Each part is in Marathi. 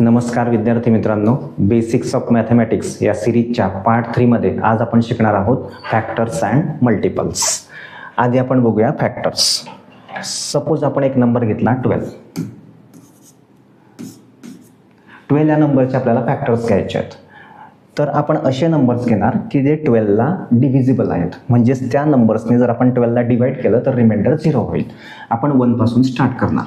नमस्कार विद्यार्थी मित्रांनो, बेसिक्स ऑफ मॅथमॅटिक्स या सिरीजच्या पार्ट 3 मध्ये आज आपण शिकणार आहोत फॅक्टर्स अँड मल्टिपल्स. आधी आपण बघूया फॅक्टर्स. सपोज आपण एक नंबर घेतला 12 या नंबरचे आपल्याला फॅक्टर्स घ्यायचे आहेत. तर आपण असे नंबर्स घेणार की जे 12ला डिव्हिजिबल आहेत, म्हणजेच त्या नंबर्सने जर आपण 12ला डिवाइड केलं तर रिमाइंडर 0 होईल. आपण 1 पासून स्टार्ट करणार.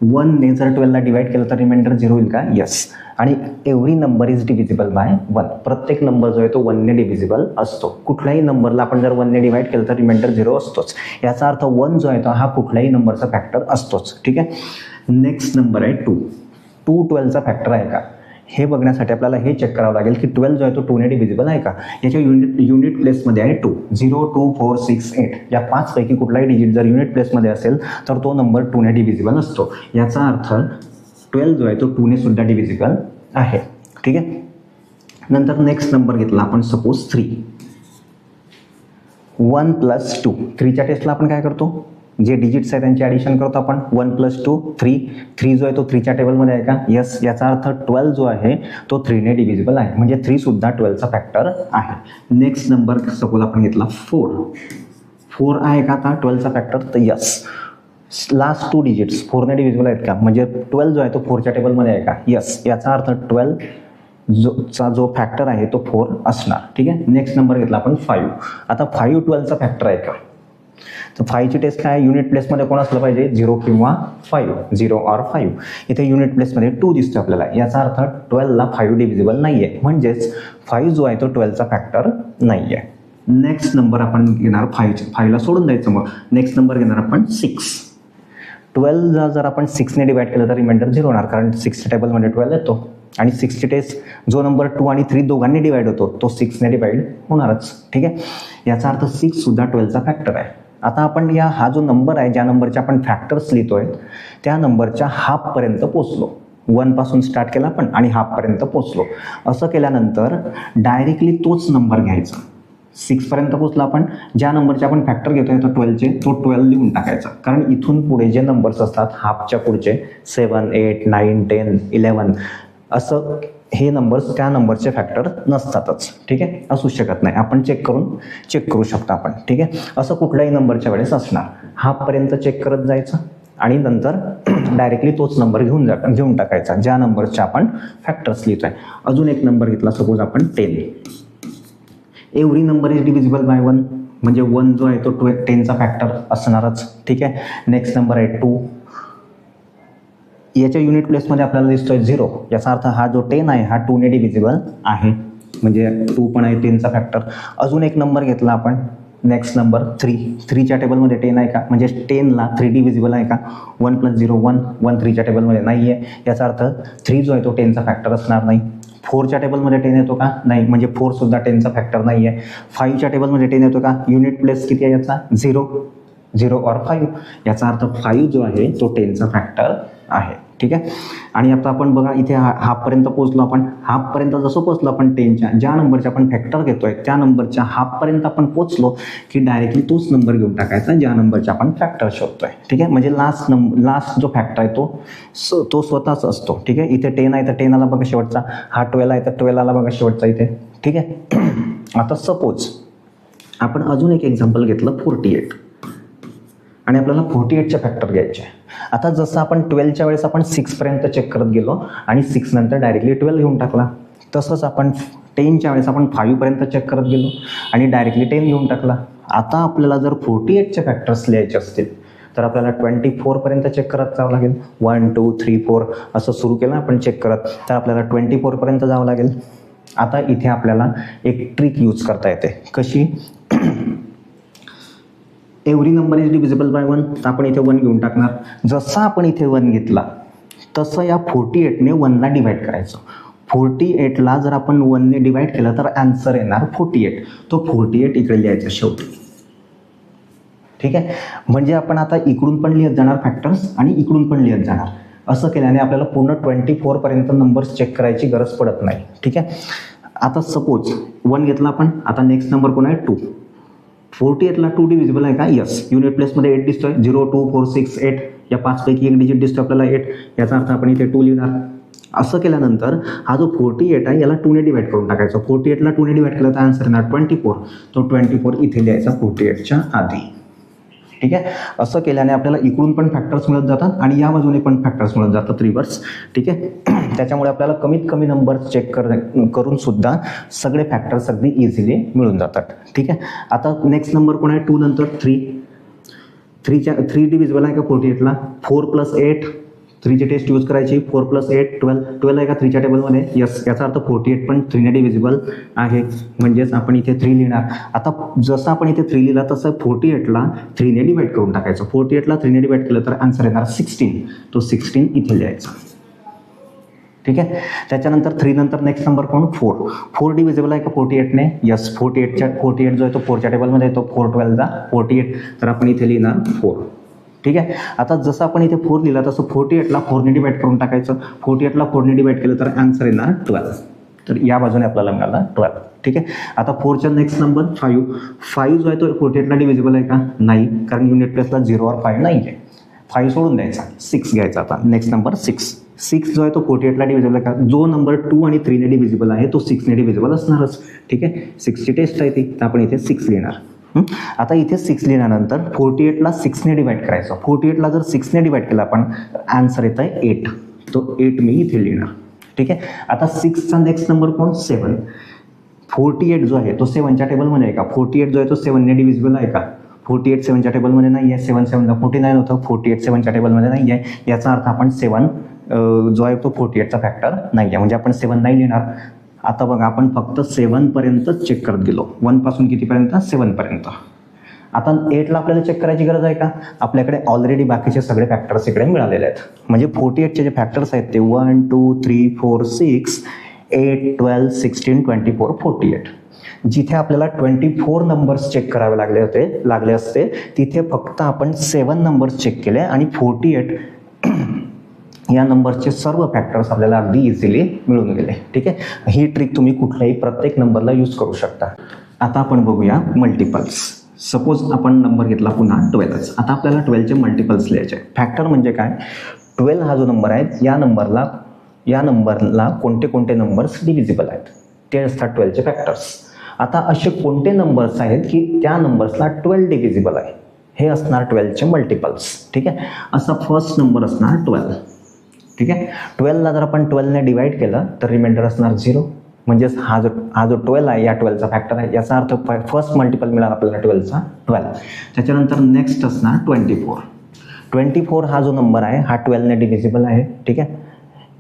1 ने जर 12ला डिवाइड केलं तर रिमाइंडर 0 होईल का? यस. आणि every number is divisible by 1. प्रत्येक नंबर जो आहे तो 1 ने डिव्हिजिबल असतो. कुठल्याही नंबरला आपण जर 1 ने डिवाइड केलं तर रिमाइंडर 0 असतोच. याचा अर्थ 1 जो आहे तो हा कुठल्याही नंबरचा फॅक्टर असतोच. ठीक आहे. नेक्स्ट नंबर आहे 2. 2 12चा फॅक्टर आहे का हे बघण्यासाठी आपल्याला हे चेक करावं लागेल की 12 जो आहे तो 2 ने डिव्हिजिबल आहे का. याच्या युनिट प्लेसमध्ये आहे 2. 0 2 4 6 8 या 5 पैकी कुठलाही डिजिट जर युनिट प्लेसमध्ये असेल तर तो नंबर 2 ने डिव्हिजिबल असतो. याचा अर्थ 12 जो आहे तो 2 ने सुद्धा डिव्हिजिबल आहे. ठीक आहे. नंतर नेक्स्ट नंबर घेतला आपण सपोज 3. 1 + 2. 3च्या टेस्टला आपण काय करतो, जे डिजिट्स आहेत त्यांची ॲडिशन करतो आपण. 1 + 2 3. 3 जो आहे तो 3च्या टेबलमध्ये आहे का? यस. याचा अर्थ 12 जो आहे तो 3 ने डिव्हिजिबल आहे, म्हणजे 3 सुद्धा 12चा फॅक्टर आहे. नेक्स्ट नंबर सपोज आपण घेतला 4. 4 आहे का आता 12चा फॅक्टर? तर यस. लास्ट 2 डिजिट्स 4 ने डिव्हिजिबल आहेत का? म्हणजे 12 जो आहे तो 4च्या टेबलमध्ये आहे का? यस. याचा अर्थ 12चा जो फॅक्टर आहे तो 4 असणार. ठीक आहे. नेक्स्ट नंबर घेतला आपण 5. आता 5 12चा फॅक्टर आहे का? तर 5ची टेस्ट काय? युनिट प्लेसमध्ये कोण असलं पाहिजे? 0 किंवा 5. 0 और 5. इथे युनिट प्लेसमध्ये 2 दिसतो आपल्याला. याचा अर्थ 12ला 5 डिव्हिजिबल नाही आहे, म्हणजेच 5 जो आहे तो 12चा फॅक्टर नाही आहे. नेक्स्ट नंबर आपण घेणार 5ला सोडून द्यायचं. मग नेक्स्ट नंबर घेणार आपण 6. 12ला जर आपण 6 ने डिवाइड केलं तर रिमाइंडर 0 होणार, कारण 6च्या टेबलमध्ये 12 येतो. आणि 6ची टेस्ट जो नंबर 2 आणि 3 दोघांनी डिवाइड होतो तो 6 ने डिवाइड होणारच. ठीक आहे. याचा अर्थ 6 सुद्धा 12चा फॅक्टर आहे. आता आपण हा जो नंबर आहे, ज्या नंबरचे आपण फॅक्टर्स लिहितोय त्या नंबरच्या हाफपर्यंत पोचलो. 1 पासून स्टार्ट केला आपण आणि हाफपर्यंत पोचलो. असं केल्यानंतर डायरेक्टली तोच नंबर घ्यायचा. 6 पर्यंत पोचलो आपण. ज्या नंबरचे आपण फॅक्टर घेतोय तो 12चे, तो 12 लिहून टाकायचा. कारण इथून पुढे जे नंबर्स असतात हाफच्या पुढचे 7 8 9 10 11 असं हे नंबर्स त्या नंबरचे फॅक्टर नसतातच. ठीक आहे. असू शकत नाही. आपण चेक करू शकतो आपण. ठीक आहे. असं कुठल्याही नंबरच्या वेळेस असणार. हाफपर्यंत चेक करत जायचं आणि नंतर डायरेक्टली तोच नंबर घेऊन टाकायचा ज्या नंबरचे आपण फॅक्टर्स लिहितोय. अजून एक नंबर घेतला सपोज आपण 10. Every number is divisible by 1, म्हणजे 1 जो आहे तो 10चा फॅक्टर असणारच. ठीक आहे. नेक्स्ट नंबर आहे 2. याच्या युनिट प्लेसमध्ये आपल्याला दिसतोय 0. याचा अर्थ हा जो 10 आहे हा 2 ने डिव्हिजिबल आहे, म्हणजे 2 पण आहे 10चा फॅक्टर. अजून एक नंबर घेतला आपण. Next number 3. 3च्या टेबलमध्ये 10 आहे का? म्हणजे 10ला 3 डिव्हिजिबल आहे का? 1 + 0 1. 1 3च्या टेबलमध्ये नाही आहे. याचा अर्थ 3 जो आहे तो 10चा फॅक्टर असणार नाही. 4च्या टेबलमध्ये 10 येतो का? नाही, म्हणजे 4 सुद्धा 10चा फॅक्टर नाही आहे. 5च्या टेबलमध्ये 10 येतो का? युनिट प्लेस किती आहे याचा? 0. 0 और 5. याचा अर्थ 5 जो आहे तो 10चा फॅक्टर आहे. ठीक आहे. आणि आता आपण बघा इथे हाफपर्यंत पोहोचलो आपण. हाफपर्यंत जसं पोहोचलो आपण 10च्या ज्या नंबरचे आपण फॅक्टर घेतोय त्या नंबरच्या हाफपर्यंत आपण पोहोचलो की डायरेक्टली तोच नंबर घेऊन टाकायचा ज्या नंबरचे आपण फॅक्टर शोधतोय. ठीक आहे. म्हणजे लास्ट जो फॅक्टर आहे तो स्वतःच असतो. ठीक आहे. इथे 10 आहे तर 10ला बघा शेवटचा. हा 12 आहे तर 12ला बघा शेवटचा इथे. ठीक आहे. आता सपोज आपण अजून एक एक्झाम्पल घेतलं 48 आणि आपल्याला 48चे फॅक्टर घ्यायचे. आता जसं आपण 12च्या वेळेस आपण 6 पर्यंत चेक करत गेलो आणि 6 नंतर डायरेक्टली 12 घेऊन टाकला, तसंच आपण 10च्या वेळेस आपण 5 पर्यंत चेक करत गेलो आणि डायरेक्टली 10 घेऊन टाकला. आता आपल्याला जर 48चे फॅक्टर्स लिहायचे असतील तर आपल्याला 24 पर्यंत चेक करत जावं लागेल. 1 2 3 4 असं सुरू केलं आपण चेक करत, तर आपल्याला 24 पर्यंत जावं लागेल. आता इथे आपल्याला एक ट्रिक यूज करता येते. कशी? Every number is divisible by 1. तर आपण इथे 1 घेऊन टाकणार. जसं आपण इथे 1 घेतला तसं या 48ने 1ला डिवाइड करायचं. 48ला जर आपण 1ने डिवाइड केलं तर आन्सर येणार 48. तो 48 इकडे लिहायचा शेवटी. ठीक आहे. म्हणजे आपण आता इकडून पण लिहत जाणार फॅक्टर्स आणि इकडून पण लिहत जाणार. असं केल्याने आपल्याला पूर्ण 24 पर्यंत नंबर्स चेक करायची गरज पडत नाही. ठीक आहे. आता सपोज 1 घेतला आपण. आता नेक्स्ट नंबर कोण आहे? 2. 48ला 2 डिव्हिजिबल आहे का? यस. युनिट प्लेसमध्ये 8 दिसतोय. 0 2 4 6 8 या 5 पैकी एक डिजिट दिसतो आपल्याला 8. याचा अर्थ आपण इथे 2 लिहिणार. असं केल्यानंतर हा जो 48 आहे याला 2 ने डिवाइड करून टाकायचा. 48ला 2 ने डिवाइड केलं तर आन्सर येणार 24. तो 24 इथे लिहायचा 48च्या आधी. ठीक आहे. असं केल्याने आपल्याला इकडून पण फॅक्टर्स मिळत जातात आणि या बाजूने पण फॅक्टर्स मिळत जातात रिव्हर्स. ठीक आहे. त्याच्यामुळे आपल्याला कमीत कमी नंबर्स चेक करून सुद्धा सगळे फॅक्टर्स अगदी इझिली मिळून जातात. ठीक आहे. आता नेक्स्ट नंबर कोण आहे? 2 नंतर 3 डिव्हिजिबल आहे का 48ला? 4 + 8 3ची टेस्ट यूज करायची. 4 + 8 12 आहे का 3च्या टेबलमध्ये? यस. याचा अर्थ 48 पण 3 ने डिव्हिजिबल आहे, म्हणजेच आपण इथे 3 लिहिणार. आता जसं आपण इथे 3 लिहिला तसं 48ला 3 ने डिवाइड करून टाकायचं. 48ला 3 ने डिवाइड केलं तर आन्सर येणार 16. तो 16 इथे लिहायचा. ठीक आहे. त्याच्यानंतर 3 नंतर नेक्स्ट नंबर कोण? 4 डिव्हिजिबल आहे का 48ने? यस. 48 जो आहे तो 4च्या टेबलमध्ये येतो. 4 12 जा 48, तर आपण इथे लिहिणार 4. ठीक आहे. आता जसं आपण इथे 4 लिहिला तसं 48ला 4 ने डिवाइड करून टाकायचं. 48ला 4 ने डिवाइड केलं तर आन्सर येणार 12. तर या बाजूने आपल्याला मिळाला 12. ठीक आहे. आता 4च्या नेक्स्ट नंबर 5 जो आहे तो 48ला डिव्हिजिबल आहे का? नाही, कारण युनिट प्लेसला 0 और 5 नाही आहे. 5 सोडून द्यायचा, 6 घ्यायचा. आता नेक्स्ट नंबर 6 जो आहे तो 48ला डिव्हिजिबल आहे का? जो नंबर 2 आणि 3 ने डिव्हिजिबल आहे तो 6 ने डिव्हिजिबल असणारच. ठीक आहे. 6ची टेस्ट आहे ती, तर आपण इथे 6 लिहिणार. आता इथे 6 लिहिल्यानंतर 48ला 6 ने डिवाइड करायचं. 48ला जर 6 ने डिवाइड केलं आपण, आन्सर येत आहे 8. तो 8 मी इथे लिहिणार. ठीक आहे. आता 6चा नेक्स्ट नंबर कोण? 7. 48 जो आहे तो 7च्या टेबलमध्ये आहे का? 48 जो आहे तो 7 ने डिव्हिजिबल आहे का? 48 7च्या टेबलमध्ये नाही आहे. 7 7 49 होतं. 48 7च्या टेबलमध्ये नाही आहे. याचा अर्थ आपण 7 जो आहे तो 48चा फॅक्टर नाही आहे, म्हणजे आपण 7 नाही लिहिणार. आता बघा, आपण फक्त 7 पर्यंतच चेक करत गेलो. 1 पासून कितीपर्यंत? 7 पर्यंत. आता 8ला आपल्याला चेक करायची गरज आहे का? आपल्याकडे ऑलरेडी बाकीचे सगळे फॅक्टर्स इकडे मिळालेले आहेत. म्हणजे 48चे जे फॅक्टर्स आहेत ते 1 2 3 4 6 8 12 16 24 48. जिथे आपल्याला 24 नंबर्स चेक करावे लागले असते, तिथे फक्त आपण 7 नंबर्स चेक केले आणि 48 या नंबरचे सर्व फॅक्टर्स आपल्याला अगदी इझिली मिळून गेले. ठीक आहे. ही ट्रिक तुम्ही कुठल्याही प्रत्येक नंबरला यूज करू शकता. आता आपण बघूया मल्टिपल्स. सपोज आपण नंबर घेतला पुन्हा 12च. आता आपल्याला 12चे मल्टिपल्स लिहायचे. फॅक्टर म्हणजे काय? 12 हा जो नंबर आहे, या नंबरला कोणते कोणते नंबर्स डिव्हिजिबल आहेत ते असतात 12चे फॅक्टर्स. आता असे कोणते नंबर्स आहेत की त्या नंबर्सला 12 डिव्हिजिबल आहे, हे असणार 12चे मल्टिपल्स. ठीक आहे. असा फर्स्ट नंबर असणार 12. ठीक आहे. 12ला जर आपण 12 ने डिवाइड केलं तर रिमाइंडर असणार 0. म्हणजेच हा जो 12 आहे या 12चा फॅक्टर आहे. याचा अर्थ फर्स्ट मल्टिपल मिळाला आपल्याला 12चा 12. त्याच्यानंतर नेक्स्ट असणार 24 हा जो नंबर आहे हा 12 ने डिव्हिजिबल आहे. ठीक आहे.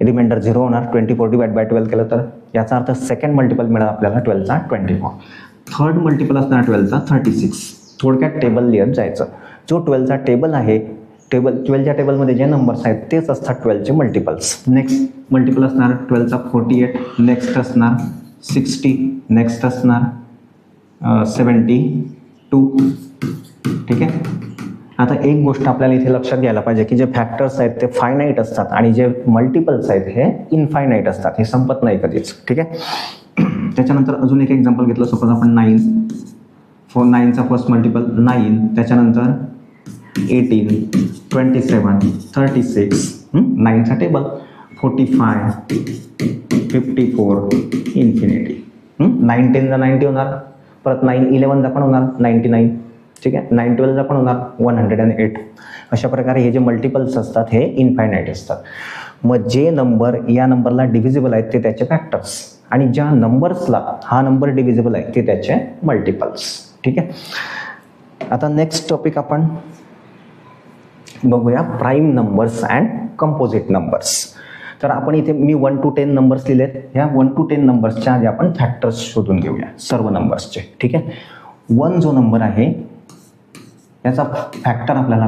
रिमाइंडर 0 होणार. 24 डिवाइड बाय 12 केलं तर याचा अर्थ सेकंड मल्टिपल मिळाला आपल्याला 12चा 24. थर्ड मल्टिपल असणार 12चा 36. थोडक्यात टेबल लिहत जायचं. जो 12चा टेबल आहे, 12च्या टेबलमध्ये जे नंबर्स आहेत तेच असतात 12चे मल्टिपल्स. नेक्स्ट मल्टिपल असणार 12चा 48. नेक्स्ट असणार 60. नेक्स्ट असणार 72. ठीक आहे. आता एक गोष्ट आपल्याला इथे लक्षात घ्यायला पाहिजे की जे फॅक्टर्स आहेत ते फायनाईट असतात आणि जे मल्टिपल्स आहेत हे इनफायनाईट असतात. हे संपत नाही कधीच. ठीक आहे. त्याच्यानंतर अजून एक एक्झाम्पल घेतलं. सपोज आपण 9चा फर्स्ट मल्टिपल 9. त्याच्यानंतर 18 27 36. 9चा टेबल 45 54 इन्फिनिटी. 9 10 चा 90 होणार. परत 9 11 चा पण होणार 99. ठीक आहे. 9 12 चा पण होणार 108. अशा प्रकारे हे जे मल्टिपल्स असतात हे इनफायनाईट असतात. मग जे नंबर या नंबरला डिव्हिजिबल आहेत ते त्याचे फॅक्टर्स आणि ज्या नंबर्सला हा नंबर डिव्हिजिबल आहे ते त्याचे मल्टिपल्स. ठीक आहे. आता नेक्स्ट टॉपिक आपण बघूया prime numbers and composite numbers. तर आपण इथे मी 1 to 10 नंबर्स लिहिलेत. ह्या 1 to 10 नंबर्सच्या आधी आपण फॅक्टर्स शोधून घेऊया सर्व नंबर्सचे. ठीक आहे. 1 जो नंबर आहे याचा फॅक्टर आपल्याला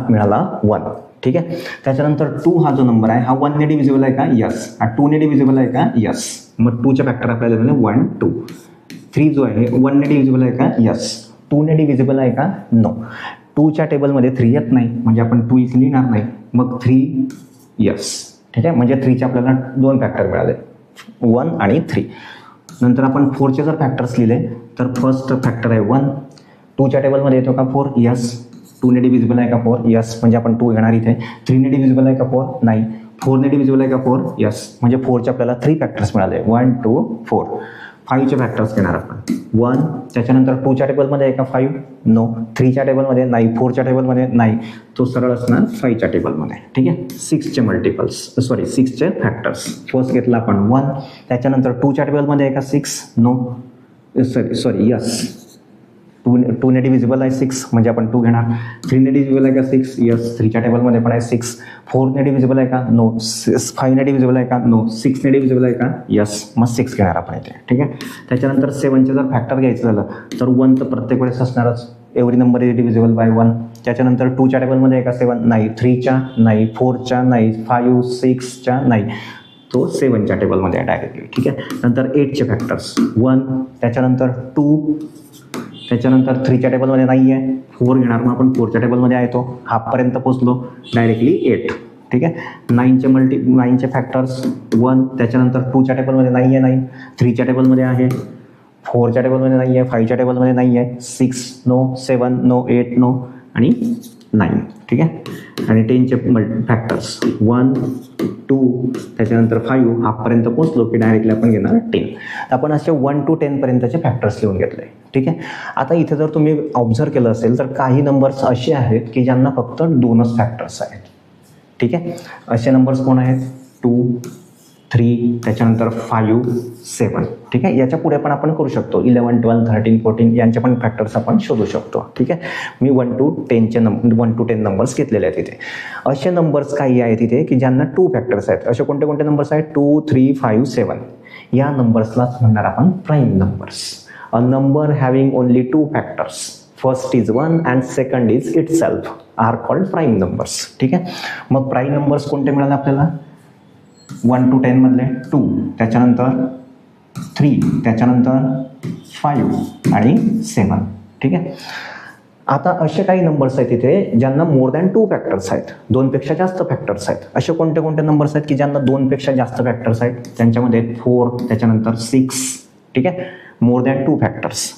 मिळाला 1. ठीक आहे. त्याच्यानंतर 2 हा जो नंबर आहे हा 1 ने डिव्हिजिबल आहे का? यस. हा 2 ने डिव्हिजिबल आहे का? यस. मग 2चे फॅक्टर आपल्याला मिळाले 1 2. 3 जो आहे 1 ने डिव्हिजिबल आहे का? यस. 2 ने डिव्हिजिबल आहे का? नो. 2च्या टेबलमध्ये 3 येत नाही, म्हणजे आपण 2 इथे लिहिणार नाही. मग 3 यस. ठीक आहे. म्हणजे 3चे आपल्याला 2 फॅक्टर मिळाले 1 आणि 3. नंतर आपण 4चे जर फॅक्टर्स लिहिले तर फर्स्ट फॅक्टर आहे 1. 2च्या टेबलमध्ये येतो का 4? यस. 2 ने डिव्हिजिबल आहे का 4? यस. म्हणजे आपण 2 घेणार इथे. 3 ने डिव्हिजिबल आहे का 4? नाही. 4ने डिव्हिजिबल आहे का 4? यस. म्हणजे 4चे आपल्याला 3 फॅक्टर्स मिळाले. 1 2 4. 5चे फॅक्टर्स घेणार आपण. 1, त्याच्यानंतर 2च्या टेबलमध्ये आहे का 5? नो. 3च्या टेबलमध्ये नाही, 4च्या टेबलमध्ये नाही, तो सरळ असणार 5च्या टेबलमध्ये. ठीक आहे. 6चे मल्टिपल्स, 6चे फॅक्टर्स. फर्स्ट घेतला आपण 1, त्याच्यानंतर 2च्या टेबलमध्ये आहे का 6? नो. Sorry yes. 2ने डिव्हिजिबल आहे 6, म्हणजे आपण 2 घेणार. 3ने डिव्हिजिबल आहे का 6? यस. 3च्या टेबलमध्ये पण आहे 6. 4ने डिव्हिजिबल आहे का? नो. 5ने डिव्हिजिबल आहे का? नो. 6ने डिव्हिजिबल आहे का? यस. मग 6 घेणार आपण इथे. ठीक आहे. त्याच्यानंतर 7चे जर फॅक्टर घ्यायचं झालं तर 1 तर प्रत्येक वेळेस असणारच. Every number is divisible by 1. त्याच्यानंतर 2च्या टेबलमध्ये आहे का 7? नाही. 3च्या नाही, 4च्या नाही, 5 6च्या नाही, तो 7च्या टेबलमध्ये आहे डायरेक्टली. ठीक आहे. नंतर 8चे फॅक्टर्स 1, त्याच्यानंतर 2, त्याच्यानंतर 3च्या टेबलमध्ये नाही आहे, 4 घेणार. मग आपण 4च्या टेबलमध्ये आहे, तो हाफपर्यंत पोचलो डायरेक्टली 8. ठीक आहे. 9चे फॅक्टर्स 1, त्याच्यानंतर 2च्या टेबलमध्ये नाही आहे, नाही. 3च्या टेबलमध्ये आहे, 4च्या टेबलमध्ये नाही आहे, 5च्या टेबलमध्ये नाही आहे, 6 नो, 7 नो, 8 नो आणि 9. ठीक आहे. आणि 10चे फॅक्टर्स 1 2, त्याच्यानंतर 5, हाफपर्यंत पोचलो की डायरेक्टली आपण घेणार 10. आपण असे 1 to 10 पर्यंतचे फॅक्टर्स लिहून घेतले. ठीक आहे. आता इथे जर तुम्ही ऑब्झर्व केलं असेल तर काही नंबर्स असे आहेत की ज्यांना फक्त 2च फॅक्टर्स आहेत. ठीक आहे. असे नंबर्स कोण आहेत? 2 3, त्याच्यानंतर 5 7. ठीक आहे. याच्या पुढे पण आपण करू शकतो. 11 12 13 14 यांचे पण फॅक्टर्स आपण शोधू शकतो. ठीक आहे. मी 1 to 10 नंबर्स घेतलेले आहेत इथे. असे नंबर्स काही आहेत इथे की ज्यांना 2 फॅक्टर्स आहेत. असे कोणते कोणते नंबर्स आहेत? 2 3 5 7. या नंबर्सलाच म्हणणार आपण prime numbers. A number having only 2 factors, first is 1 and second is itself, are called prime numbers. ठीक आहे. मग प्राईम नंबर्स कोणते मिळाले आपल्याला? 1 to 10 मधले 2, त्याच्यानंतर 3, त्याच्यानंतर 5 आणि 7. ठीक आहे. आता असे काही नंबर्स आहेत इथे ज्यांना मोर दॅन 2 फॅक्टर्स आहेत, 2 पेक्षा जास्त फॅक्टर्स आहेत. असे कोणते कोणते नंबर्स आहेत की ज्यांना 2 पेक्षा जास्त फॅक्टर्स आहेत? त्यांच्यामध्ये 4, त्याच्यानंतर 6. ठीक आहे. More than 2 factors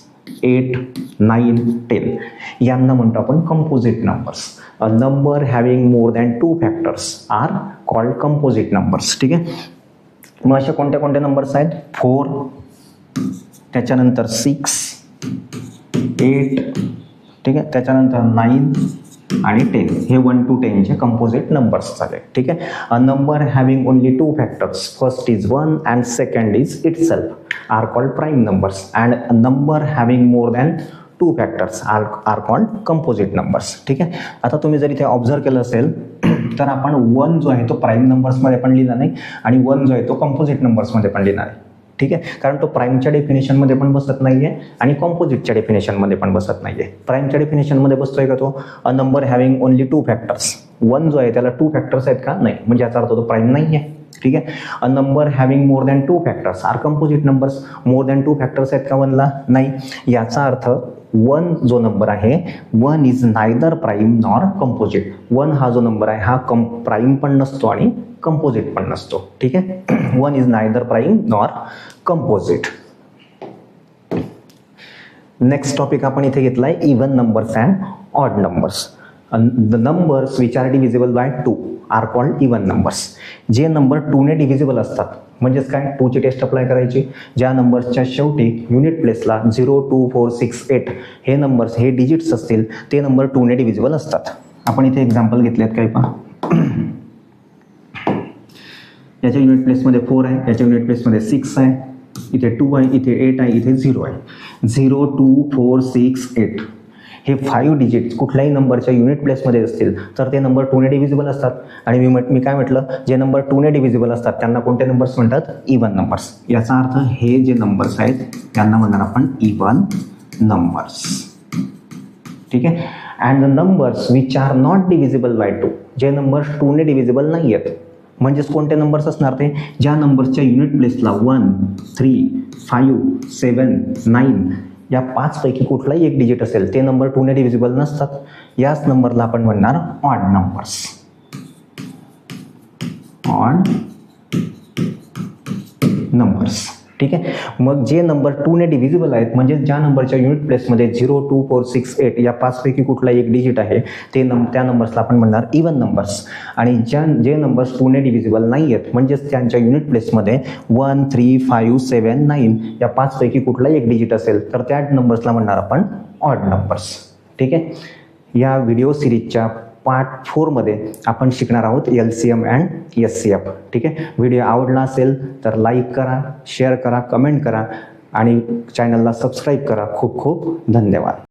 8 9 10. यांना म्हणतो आपण composite numbers. A number having more than 2 factors are called composite numbers. ठीक आहे. मग असे कोणते कोणते नंबर्स आहेत? 4, त्याच्यानंतर 6 8. ठीक आहे. त्याच्यानंतर 9 आणि 10. हे 1 to 10चे कंपोजिट नंबर्स झाले. ठीक आहे. A number having only 2 factors, first is 1 and second is itself, are called prime numbers. And a number having more than 2 factors are called composite numbers. ठीक आहे. आता तुम्ही जर इथे ऑब्झर्व केलं असेल तर आपण 1 जो आहे तो प्राईम नंबर्समध्ये पण लिहिला नाही आणि 1 जो आहे तो कंपोजिट नंबर्समध्ये पण लिहिणार आहे. ठीक आहे. कारण तो प्राईमच्या डेफिनेशनमध्ये पण बसत नाही आहे आणि कॉम्पोजिटच्या डेफिनेशनमध्ये पण बसत नाही आहे. प्राईमच्या डेफिनेशनमध्ये बसतोय का तो? अ नंबर हॅव्हिंग ओनली 2 फॅक्टर्स. 1 जो आहे त्याला 2 फॅक्टर्स आहेत का? नाही. म्हणजे याचा अर्थ तो प्राईम नाही आहे. ठीक आहे. A number having more than 2 factors are composite numbers. More than 2 factors आहेत का 1ला? नाही. याचा अर्थ 1 जो नंबर आहे, 1 is neither prime nor composite. 1 हा जो नंबर आहे हा प्राईम पण नसतो आणि कंपोजिट पण नसतो. ठीक आहे. 1 is neither prime nor composite. Next topic आपण इथे घेतलाय even numbers and odd numbers. The numbers which are divisible by 2 are called even numbers. जे नंबर 2ने डिव्हिजिबल असतात, म्हणजेच काय? 2ची टेस्ट अप्लाय करायची. ज्या नंबर्सच्या शेवटी युनिट प्लेसला 0 2 4 6 8 हे नंबर्स, हे डिजिट्स असतील, ते नंबर 2ने डिव्हिजिबल असतात. आपण इथे एक्झाम्पल घेतले आहेत काही पहा. याच्या युनिट प्लेसमध्ये 4 आहे, याच्या युनिट प्लेसमध्ये 6 आहे, इथे 2 आहे, इथे 8 आहे, इथे 0 आहे. 0 2 4 6 8 हे 5 डिजिट्स कुठल्याही नंबरच्या युनिट प्लेसमध्ये असतील तर ते नंबर 2ने डिव्हिजिबल असतात. आणि मी काय म्हटलं, जे नंबर 2ने डिव्हिजिबल असतात त्यांना कोणते नंबर्स म्हणतात? Even numbers. याचा अर्थ हे जे नंबर्स आहेत त्यांना म्हणणार आपण इव्हन नंबर्स. ठीक आहे. And the numbers which R not divisible by 2, जे नंबर्स 2ने डिव्हिजिबल नाही आहेत, म्हणजेच कोणते नंबर्स असणार ते? ज्या नंबर्सच्या युनिट प्लेसला 1 3 5 7 9 या 5 पैकी कुठलाही एक डिजिट असेल ते नंबर 2ने डिव्हिजिबल नसतात. याच नंबरला आपण म्हणणार ऑड नंबर्स. Odd numbers. ठीक आहे. मग जे नंबर 2 ने डिव्हिजिबल आहेत म्हणजे ज्या नंबरच्या युनिट प्लेसमध्ये 0, 2, 4, 6, 8 या 5 पैकी कुठला एक डिजिट आहे त्या नंबर्सला आपण म्हणणार इव्हन नंबर्स. आणि जे नंबर्स 2 ने डिव्हिजिबल नाही आहेत म्हणजेच त्यांच्या युनिट प्लेसमध्ये 1, 3, 5, 7, 9 या 5 पैकी कुठला एक डिजिट असेल तर त्या नंबर्सला म्हणणार आपण ऑड नंबर्स. ठीक आहे. या व्हिडिओ सिरीजच्या पार्ट 4 मध्ये आपण शिकणार आहोत LCM अँड SCF. ठीक आहे. व्हिडिओ आवडला असेल तर लाईक करा, शेअर करा, कमेंट करा आणि चॅनलला सबस्क्राईब करा. खूप खूप धन्यवाद.